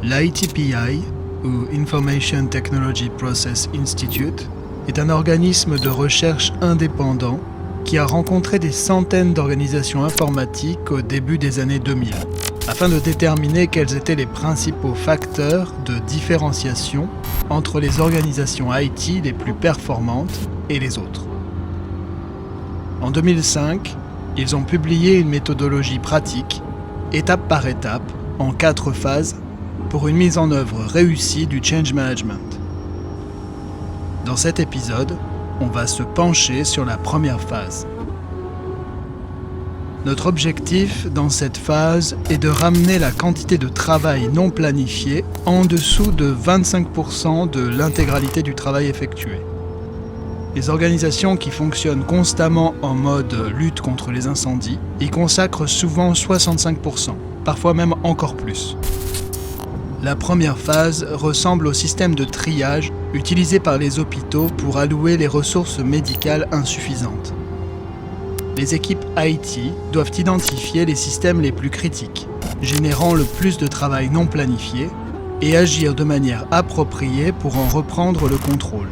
L'ITPI, ou Information Technology Process Institute, est un organisme de recherche indépendant qui a rencontré des centaines d'organisations informatiques au début des années 2000, afin de déterminer quels étaient les principaux facteurs de différenciation entre les organisations IT les plus performantes et les autres. En 2005, ils ont publié une méthodologie pratique, étape par étape, en 4 phases, pour une mise en œuvre réussie du change management. Dans cet épisode, on va se pencher sur la première phase. Notre objectif dans cette phase est de ramener la quantité de travail non planifié en dessous de 25% de l'intégralité du travail effectué. Les organisations qui fonctionnent constamment en mode lutte contre les incendies y consacrent souvent 65%, parfois même encore plus. La première phase ressemble au système de triage utilisé par les hôpitaux pour allouer les ressources médicales insuffisantes. Les équipes IT doivent identifier les systèmes les plus critiques, générant le plus de travail non planifié, et agir de manière appropriée pour en reprendre le contrôle.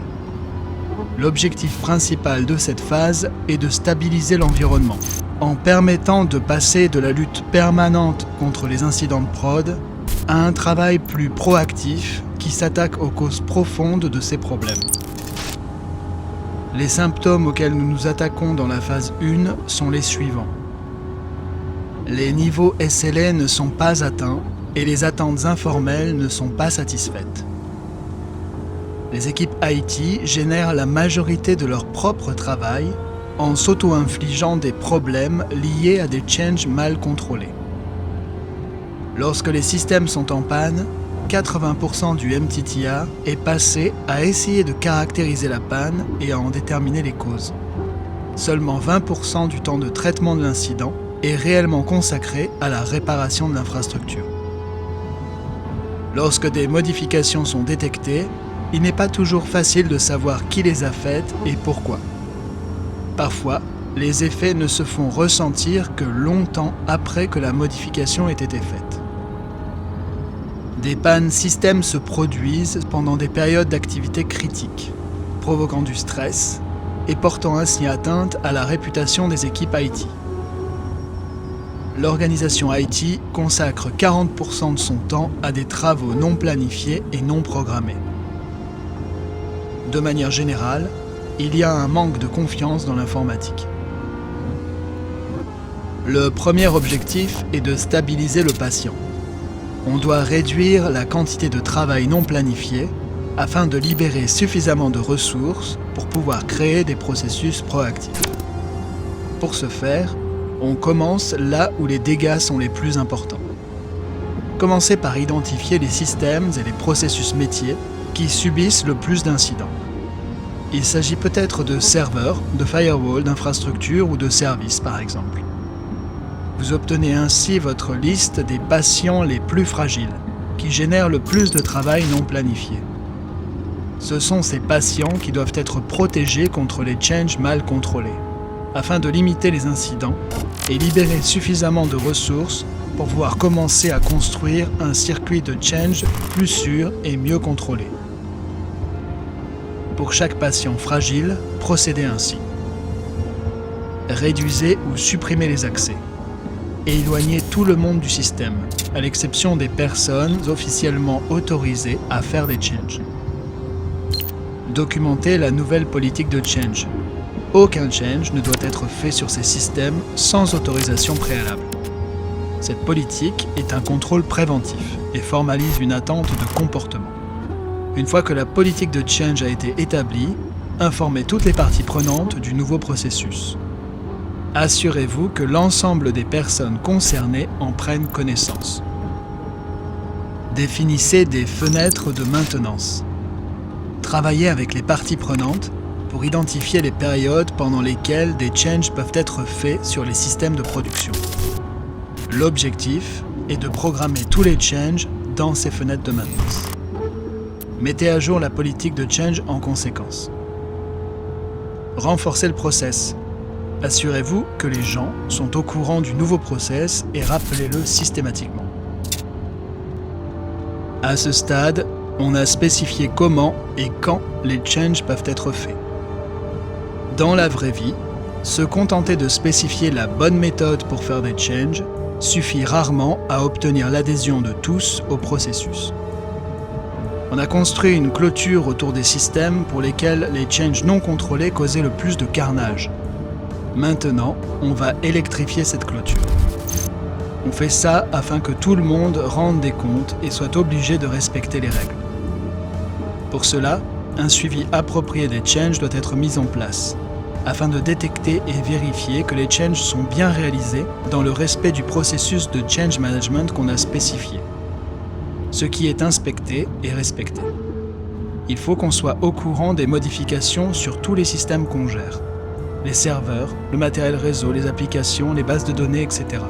L'objectif principal de cette phase est de stabiliser l'environnement, en permettant de passer de la lutte permanente contre les incidents de prod à un travail plus proactif qui s'attaque aux causes profondes de ces problèmes. Les symptômes auxquels nous nous attaquons dans la phase 1 sont les suivants. Les niveaux SLA ne sont pas atteints et les attentes informelles ne sont pas satisfaites. Les équipes IT génèrent la majorité de leur propre travail en s'auto-infligeant des problèmes liés à des changes mal contrôlés. Lorsque les systèmes sont en panne, 80% du MTTR est passé à essayer de caractériser la panne et à en déterminer les causes. Seulement 20% du temps de traitement de l'incident est réellement consacré à la réparation de l'infrastructure. Lorsque des modifications sont détectées, il n'est pas toujours facile de savoir qui les a faites et pourquoi. Parfois, les effets ne se font ressentir que longtemps après que la modification ait été faite. Des pannes système se produisent pendant des périodes d'activité critiques, provoquant du stress et portant ainsi atteinte à la réputation des équipes IT. L'organisation IT consacre 40% de son temps à des travaux non planifiés et non programmés. De manière générale, il y a un manque de confiance dans l'informatique. Le premier objectif est de stabiliser le patient. On doit réduire la quantité de travail non planifié afin de libérer suffisamment de ressources pour pouvoir créer des processus proactifs. Pour ce faire, on commence là où les dégâts sont les plus importants. Commencez par identifier les systèmes et les processus métiers qui subissent le plus d'incidents. Il s'agit peut-être de serveurs, de firewalls, d'infrastructures ou de services par exemple. Vous obtenez ainsi votre liste des patients les plus fragiles, qui génèrent le plus de travail non planifié. Ce sont ces patients qui doivent être protégés contre les changes mal contrôlés, afin de limiter les incidents et libérer suffisamment de ressources pour pouvoir commencer à construire un circuit de change plus sûr et mieux contrôlé. Pour chaque patient fragile, procédez ainsi. Réduisez ou supprimez les accès. Et éloignez tout le monde du système, à l'exception des personnes officiellement autorisées à faire des changes. Documentez la nouvelle politique de change. Aucun change ne doit être fait sur ces systèmes sans autorisation préalable. Cette politique est un contrôle préventif et formalise une attente de comportement. Une fois que la politique de change a été établie, informez toutes les parties prenantes du nouveau processus. Assurez-vous que l'ensemble des personnes concernées en prennent connaissance. Définissez des fenêtres de maintenance. Travaillez avec les parties prenantes pour identifier les périodes pendant lesquelles des changes peuvent être faits sur les systèmes de production. L'objectif est de programmer tous les changes dans ces fenêtres de maintenance. Mettez à jour la politique de change en conséquence. Renforcez le process. Assurez-vous que les gens sont au courant du nouveau process et rappelez-le systématiquement. À ce stade, on a spécifié comment et quand les changes peuvent être faits. Dans la vraie vie, se contenter de spécifier la bonne méthode pour faire des changes suffit rarement à obtenir l'adhésion de tous au processus. On a construit une clôture autour des systèmes pour lesquels les changes non contrôlés causaient le plus de carnage. Maintenant, on va électrifier cette clôture. On fait ça afin que tout le monde rende des comptes et soit obligé de respecter les règles. Pour cela, un suivi approprié des changes doit être mis en place, afin de détecter et vérifier que les changes sont bien réalisés dans le respect du processus de change management qu'on a spécifié. Ce qui est inspecté est respecté. Il faut qu'on soit au courant des modifications sur tous les systèmes qu'on gère. Les serveurs, le matériel réseau, les applications, les bases de données, etc.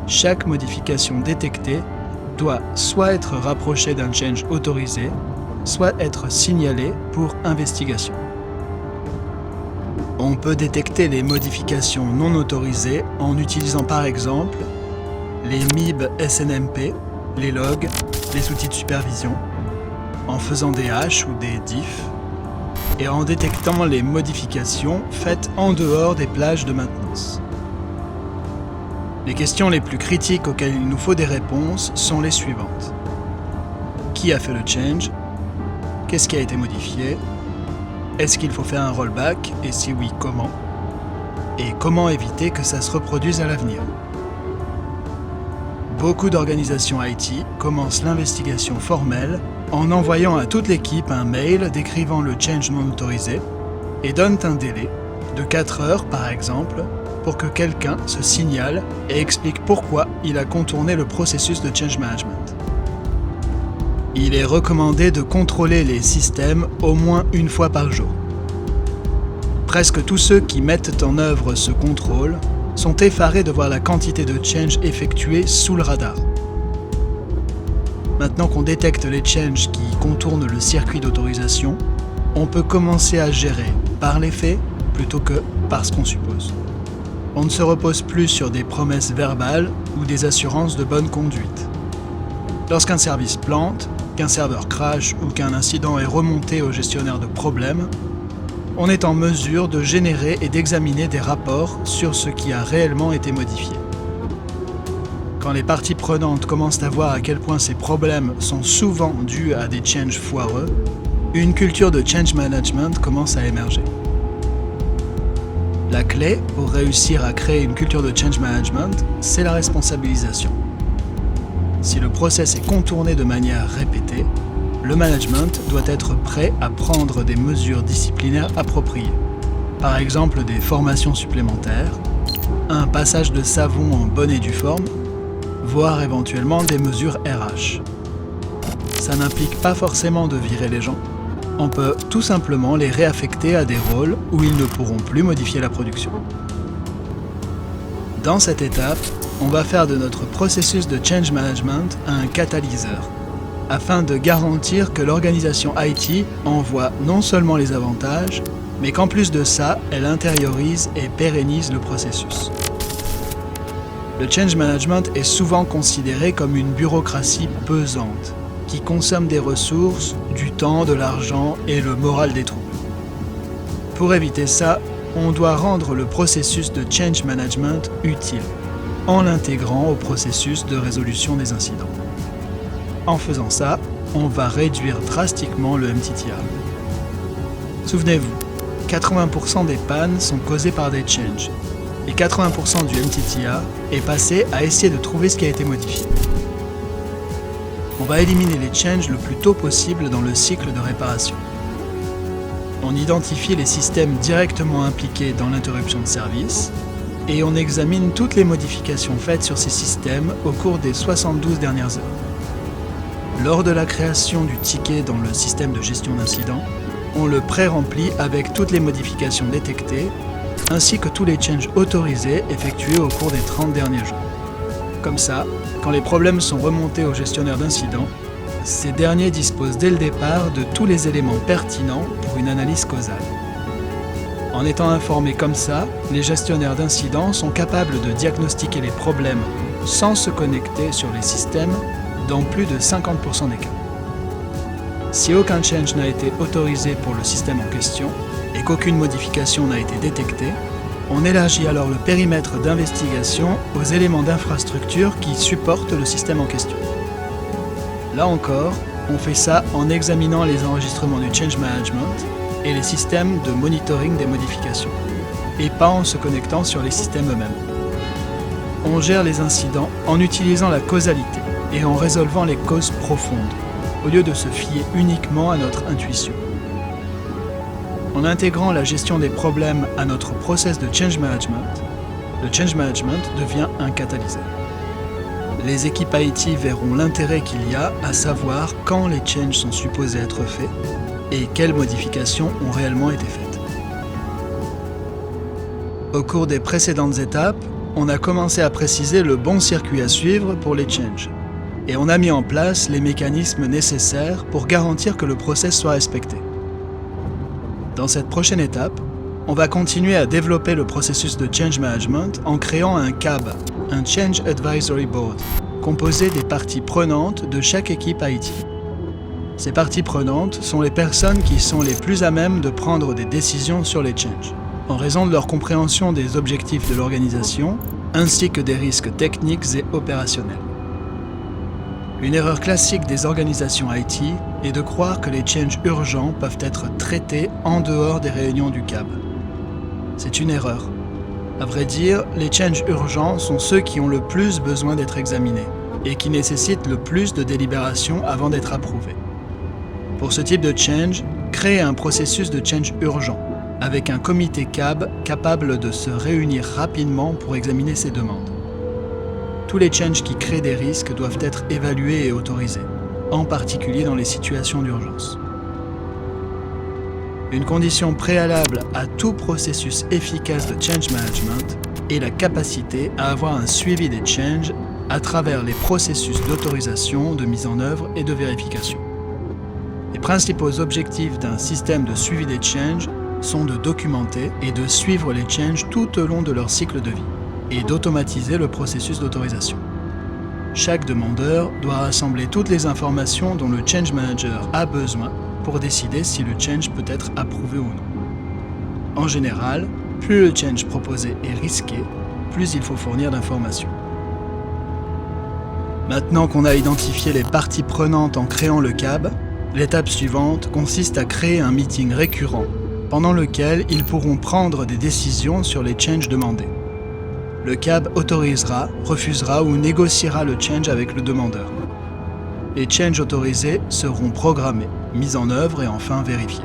Chaque modification détectée doit soit être rapprochée d'un change autorisé, soit être signalée pour investigation. On peut détecter les modifications non autorisées en utilisant par exemple les MIB SNMP, les logs, les outils de supervision, en faisant des hashes ou des diffs, et en détectant les modifications faites en dehors des plages de maintenance. Les questions les plus critiques auxquelles il nous faut des réponses sont les suivantes. Qui a fait le change? Qu'est-ce qui a été modifié? Est-ce qu'il faut faire un rollback? Et si oui, comment? Et comment éviter que ça se reproduise à l'avenir? Beaucoup d'organisations IT commencent l'investigation formelle en envoyant à toute l'équipe un mail décrivant le change non autorisé et donnent un délai de 4 heures par exemple pour que quelqu'un se signale et explique pourquoi il a contourné le processus de change management. Il est recommandé de contrôler les systèmes au moins une fois par jour. Presque tous ceux qui mettent en œuvre ce contrôle sont effarés de voir la quantité de change effectuée sous le radar. Maintenant qu'on détecte les changes qui contournent le circuit d'autorisation, on peut commencer à gérer par les faits plutôt que par ce qu'on suppose. On ne se repose plus sur des promesses verbales ou des assurances de bonne conduite. Lorsqu'un service plante, qu'un serveur crash ou qu'un incident est remonté au gestionnaire de problèmes, on est en mesure de générer et d'examiner des rapports sur ce qui a réellement été modifié. Quand les parties prenantes commencent à voir à quel point ces problèmes sont souvent dus à des changes foireux, une culture de change management commence à émerger. La clé pour réussir à créer une culture de change management, c'est la responsabilisation. Si le process est contourné de manière répétée, le management doit être prêt à prendre des mesures disciplinaires appropriées. Par exemple des formations supplémentaires, un passage de savon en bonne et due forme, voire éventuellement des mesures RH. Ça n'implique pas forcément de virer les gens. On peut tout simplement les réaffecter à des rôles où ils ne pourront plus modifier la production. Dans cette étape, on va faire de notre processus de change management un catalyseur, afin de garantir que l'organisation IT en voit non seulement les avantages, mais qu'en plus de ça, elle intériorise et pérennise le processus. Le change management est souvent considéré comme une bureaucratie pesante, qui consomme des ressources, du temps, de l'argent et le moral des troupes. Pour éviter ça, on doit rendre le processus de change management utile, en l'intégrant au processus de résolution des incidents. En faisant ça, on va réduire drastiquement le MTTR. Souvenez-vous, 80% des pannes sont causées par des changes, et 80% du MTTR est passé à essayer de trouver ce qui a été modifié. On va éliminer les changes le plus tôt possible dans le cycle de réparation. On identifie les systèmes directement impliqués dans l'interruption de service, et on examine toutes les modifications faites sur ces systèmes au cours des 72 dernières heures. Lors de la création du ticket dans le système de gestion d'incidents, on le pré-remplit avec toutes les modifications détectées, ainsi que tous les changes autorisés effectués au cours des 30 derniers jours. Comme ça, quand les problèmes sont remontés au gestionnaire d'incidents, ces derniers disposent dès le départ de tous les éléments pertinents pour une analyse causale. En étant informés comme ça, les gestionnaires d'incidents sont capables de diagnostiquer les problèmes sans se connecter sur les systèmes dans plus de 50% des cas. Si aucun change n'a été autorisé pour le système en question et qu'aucune modification n'a été détectée, on élargit alors le périmètre d'investigation aux éléments d'infrastructure qui supportent le système en question. Là encore, on fait ça en examinant les enregistrements du change management et les systèmes de monitoring des modifications, et pas en se connectant sur les systèmes eux-mêmes. On gère les incidents en utilisant la causalité et en résolvant les causes profondes, au lieu de se fier uniquement à notre intuition. En intégrant la gestion des problèmes à notre process de change management, le change management devient un catalyseur. Les équipes IT verront l'intérêt qu'il y a à savoir quand les changes sont supposés être faits et quelles modifications ont réellement été faites. Au cours des précédentes étapes, on a commencé à préciser le bon circuit à suivre pour les changes et on a mis en place les mécanismes nécessaires pour garantir que le process soit respecté. Dans cette prochaine étape, on va continuer à développer le processus de change management en créant un CAB, un Change Advisory Board, composé des parties prenantes de chaque équipe IT. Ces parties prenantes sont les personnes qui sont les plus à même de prendre des décisions sur les changes, en raison de leur compréhension des objectifs de l'organisation, ainsi que des risques techniques et opérationnels. Une erreur classique des organisations IT est de croire que les changes urgents peuvent être traités en dehors des réunions du CAB. C'est une erreur. À vrai dire, les changes urgents sont ceux qui ont le plus besoin d'être examinés et qui nécessitent le plus de délibération avant d'être approuvés. Pour ce type de change, créez un processus de change urgent avec un comité CAB capable de se réunir rapidement pour examiner ces demandes. Tous les changes qui créent des risques doivent être évalués et autorisés, en particulier dans les situations d'urgence. Une condition préalable à tout processus efficace de change management est la capacité à avoir un suivi des changes à travers les processus d'autorisation, de mise en œuvre et de vérification. Les principaux objectifs d'un système de suivi des changes sont de documenter et de suivre les changes tout au long de leur cycle de vie et d'automatiser le processus d'autorisation. Chaque demandeur doit rassembler toutes les informations dont le change manager a besoin pour décider si le change peut être approuvé ou non. En général, plus le change proposé est risqué, plus il faut fournir d'informations. Maintenant qu'on a identifié les parties prenantes en créant le CAB, l'étape suivante consiste à créer un meeting récurrent pendant lequel ils pourront prendre des décisions sur les changes demandés. Le CAB autorisera, refusera ou négociera le change avec le demandeur. Les changes autorisés seront programmés, mis en œuvre et enfin vérifiés.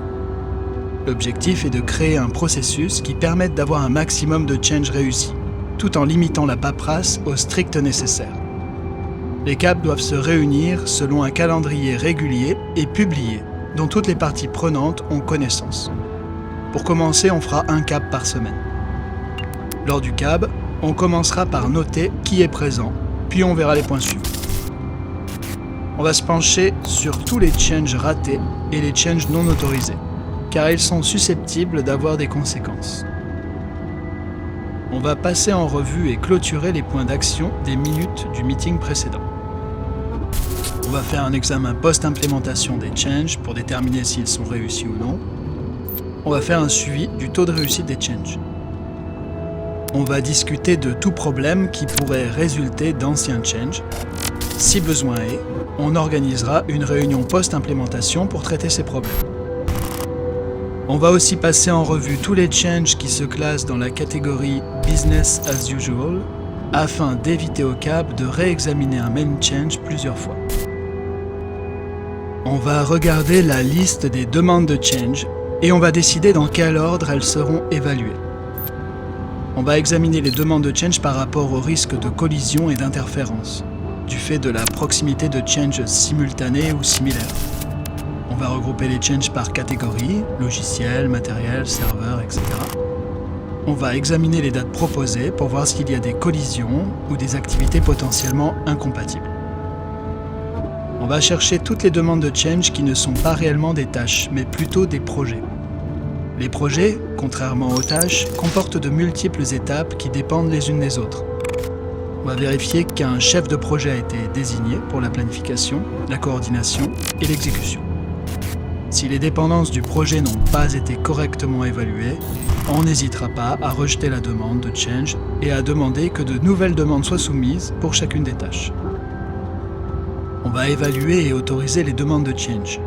L'objectif est de créer un processus qui permette d'avoir un maximum de changes réussis, tout en limitant la paperasse au strict nécessaire. Les CAB doivent se réunir selon un calendrier régulier et publié, dont toutes les parties prenantes ont connaissance. Pour commencer, on fera un CAB par semaine. Lors du CAB, on commencera par noter qui est présent, puis on verra les points suivants. On va se pencher sur tous les changes ratés et les changes non autorisés, car ils sont susceptibles d'avoir des conséquences. On va passer en revue et clôturer les points d'action des minutes du meeting précédent. On va faire un examen post-implémentation des changes pour déterminer s'ils sont réussis ou non. On va faire un suivi du taux de réussite des changes. On va discuter de tout problème qui pourrait résulter d'anciens changes. Si besoin est, on organisera une réunion post-implémentation pour traiter ces problèmes. On va aussi passer en revue tous les changes qui se classent dans la catégorie Business as usual afin d'éviter au CAB de réexaminer un main change plusieurs fois. On va regarder la liste des demandes de change et on va décider dans quel ordre elles seront évaluées. On va examiner les demandes de change par rapport au risque de collision et d'interférence, du fait de la proximité de changes simultanés ou similaires. On va regrouper les changes par catégorie, logiciel, matériel, serveur, etc. On va examiner les dates proposées pour voir s'il y a des collisions ou des activités potentiellement incompatibles. On va chercher toutes les demandes de change qui ne sont pas réellement des tâches, mais plutôt des projets. Les projets, contrairement aux tâches, comportent de multiples étapes qui dépendent les unes des autres. On va vérifier qu'un chef de projet a été désigné pour la planification, la coordination et l'exécution. Si les dépendances du projet n'ont pas été correctement évaluées, on n'hésitera pas à rejeter la demande de change et à demander que de nouvelles demandes soient soumises pour chacune des tâches. On va évaluer et autoriser les demandes de change.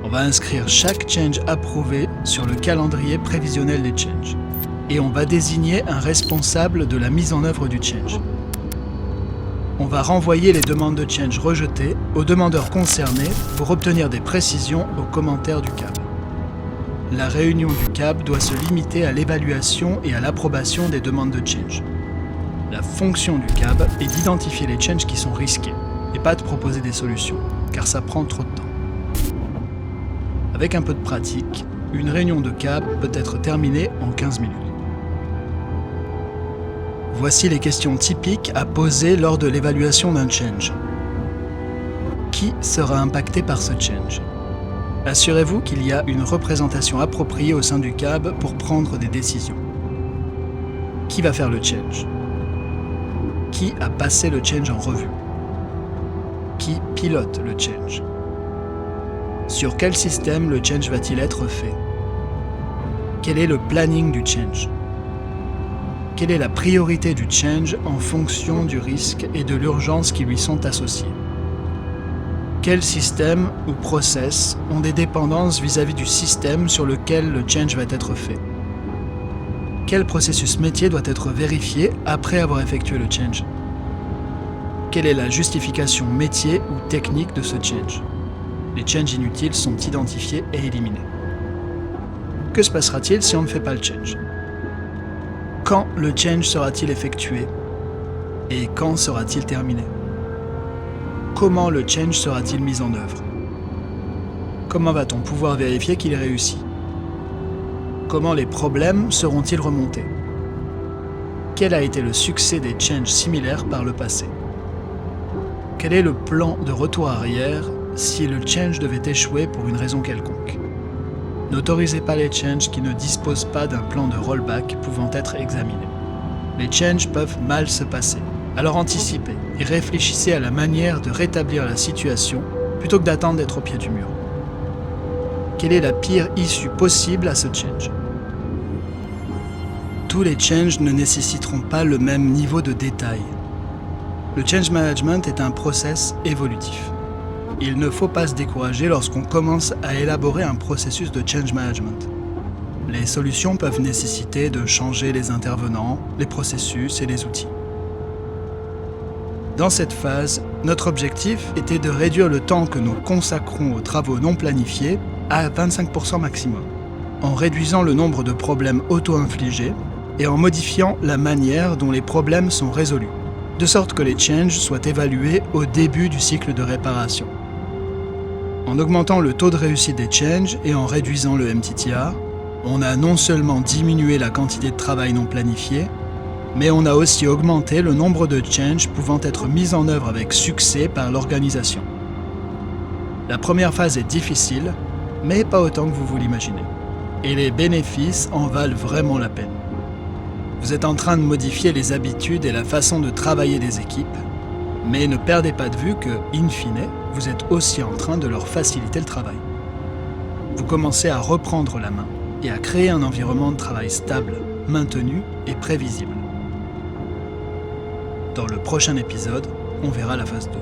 On va inscrire chaque change approuvé sur le calendrier prévisionnel des changes. Et on va désigner un responsable de la mise en œuvre du change. On va renvoyer les demandes de change rejetées aux demandeurs concernés pour obtenir des précisions aux commentaires du CAB. La réunion du CAB doit se limiter à l'évaluation et à l'approbation des demandes de change. La fonction du CAB est d'identifier les changes qui sont risqués et pas de proposer des solutions, car ça prend trop de temps. Avec un peu de pratique, une réunion de CAB peut être terminée en 15 minutes. Voici les questions typiques à poser lors de l'évaluation d'un change. Qui sera impacté par ce change? Assurez-vous qu'il y a une représentation appropriée au sein du CAB pour prendre des décisions. Qui va faire le change? Qui a passé le change en revue? Qui pilote le change? Sur quel système le change va-t-il être fait? Quel est le planning du change? Quelle est la priorité du change en fonction du risque et de l'urgence qui lui sont associés? Quels systèmes ou process ont des dépendances vis-à-vis du système sur lequel le change va être fait? Quel processus métier doit être vérifié après avoir effectué le change? Quelle est la justification métier ou technique de ce change? Les changes inutiles sont identifiés et éliminés. Que se passera-t-il si on ne fait pas le change? Quand le change sera-t-il effectué? Et quand sera-t-il terminé? Comment le change sera-t-il mis en œuvre? Comment va-t-on pouvoir vérifier qu'il est réussi? Comment les problèmes seront-ils remontés? Quel a été le succès des changes similaires par le passé? Quel est le plan de retour arrière si le change devait échouer pour une raison quelconque? N'autorisez pas les changes qui ne disposent pas d'un plan de rollback pouvant être examiné. Les changes peuvent mal se passer, alors anticipez et réfléchissez à la manière de rétablir la situation plutôt que d'attendre d'être au pied du mur. Quelle est la pire issue possible à ce change? Tous les changes ne nécessiteront pas le même niveau de détail. Le change management est un process évolutif. Il ne faut pas se décourager lorsqu'on commence à élaborer un processus de change management. Les solutions peuvent nécessiter de changer les intervenants, les processus et les outils. Dans cette phase, notre objectif était de réduire le temps que nous consacrons aux travaux non planifiés à 25% maximum, en réduisant le nombre de problèmes auto-infligés et en modifiant la manière dont les problèmes sont résolus, de sorte que les changes soient évalués au début du cycle de réparation. En augmentant le taux de réussite des changes et en réduisant le MTTR, on a non seulement diminué la quantité de travail non planifié, mais on a aussi augmenté le nombre de changes pouvant être mis en œuvre avec succès par l'organisation. La première phase est difficile, mais pas autant que vous l'imaginez. Et les bénéfices en valent vraiment la peine. Vous êtes en train de modifier les habitudes et la façon de travailler des équipes, mais ne perdez pas de vue que, in fine, vous êtes aussi en train de leur faciliter le travail. Vous commencez à reprendre la main et à créer un environnement de travail stable, maintenu et prévisible. Dans le prochain épisode, on verra la phase 2.